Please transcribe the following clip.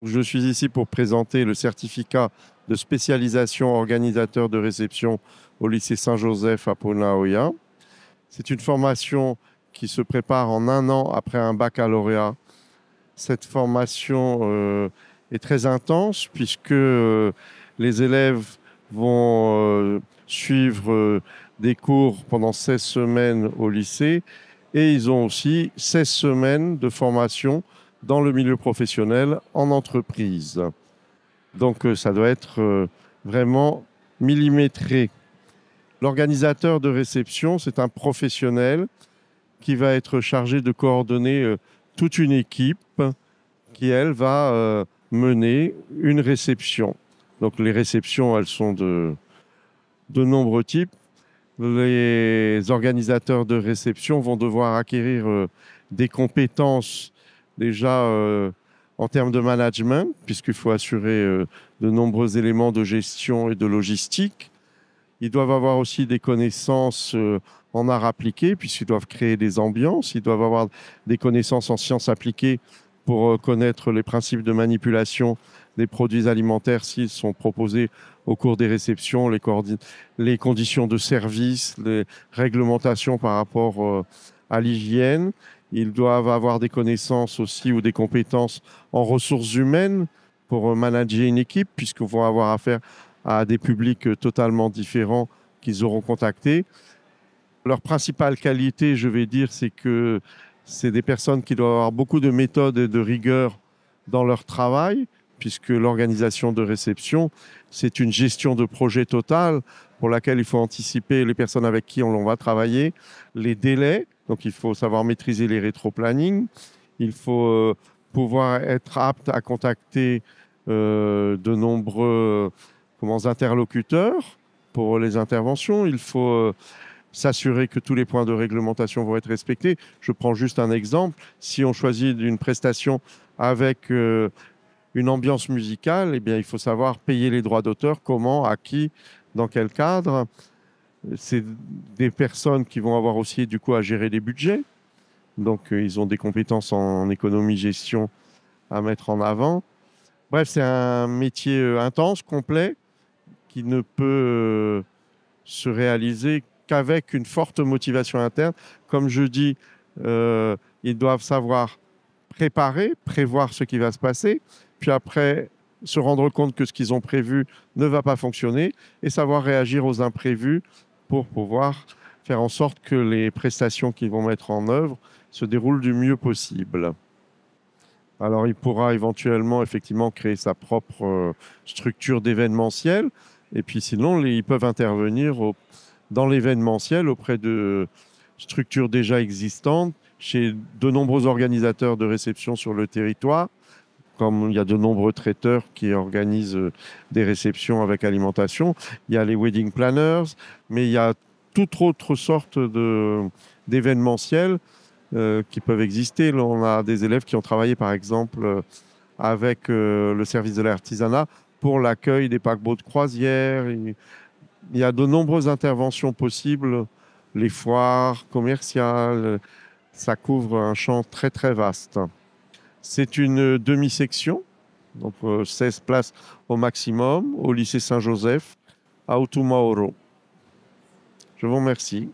Je suis ici pour présenter le certificat de spécialisation organisateur de réception au lycée Saint-Joseph à Punaoya. C'est une formation qui se prépare en 1 an après un baccalauréat. Cette formation est très intense puisque les élèves vont suivre des cours pendant 16 semaines au lycée et ils ont aussi 16 semaines de formation dans le milieu professionnel en entreprise. Donc ça doit être vraiment millimétré. L'organisateur de réception, c'est un professionnel qui va être chargé de coordonner toute une équipe qui, elle, va mener une réception. Donc les réceptions, elles sont de nombreux types. Les organisateurs de réception vont devoir acquérir des compétences déjà en termes de management, puisqu'il faut assurer de nombreux éléments de gestion et de logistique. Ils doivent avoir aussi des connaissances en arts appliqués, puisqu'ils doivent créer des ambiances. Ils doivent avoir des connaissances en sciences appliquées pour connaître les principes de manipulation des produits alimentaires s'ils sont proposés au cours des réceptions, les conditions de service, les réglementations par rapport à l'hygiène. Ils doivent avoir des connaissances aussi ou des compétences en ressources humaines pour manager une équipe, puisqu'ils vont avoir affaire à des publics totalement différents qu'ils auront contactés. Leur principale qualité, je vais dire, c'est que c'est des personnes qui doivent avoir beaucoup de méthode et de rigueur dans leur travail, puisque l'organisation de réception, c'est une gestion de projet totale pour laquelle il faut anticiper les personnes avec qui on va travailler, les délais, donc il faut savoir maîtriser les rétro-plannings, il faut pouvoir être apte à contacter de nombreux interlocuteurs pour les interventions, il faut s'assurer que tous les points de réglementation vont être respectés. Je prends juste un exemple. Si on choisit une prestation avec une ambiance musicale, eh bien, il faut savoir payer les droits d'auteur, comment, à qui, dans quel cadre. C'est des personnes qui vont avoir aussi du coup à gérer les budgets. Donc, ils ont des compétences en économie-gestion à mettre en avant. Bref, c'est un métier intense, complet, qui ne peut se réaliser qu'avec une forte motivation interne. Comme je dis, ils doivent savoir préparer, prévoir ce qui va se passer, puis après se rendre compte que ce qu'ils ont prévu ne va pas fonctionner et savoir réagir aux imprévus pour pouvoir faire en sorte que les prestations qu'ils vont mettre en œuvre se déroulent du mieux possible. Alors, il pourra éventuellement, effectivement, créer sa propre structure d'événementiel. Et puis, sinon, ils peuvent intervenir dans l'événementiel auprès de structures déjà existantes, chez de nombreux organisateurs de réception sur le territoire, comme il y a de nombreux traiteurs qui organisent des réceptions avec alimentation. Il y a les wedding planners, mais il y a toute autre sorte d'événementiel qui peuvent exister. Là, on a des élèves qui ont travaillé, par exemple, avec le service de l'artisanat pour l'accueil des paquebots de croisière. Il y a de nombreuses interventions possibles, les foires commerciales. Ça couvre un champ très, très vaste. C'est une demi-section, donc 16 places au maximum, au lycée Saint-Joseph, à Utumaoro. Je vous remercie.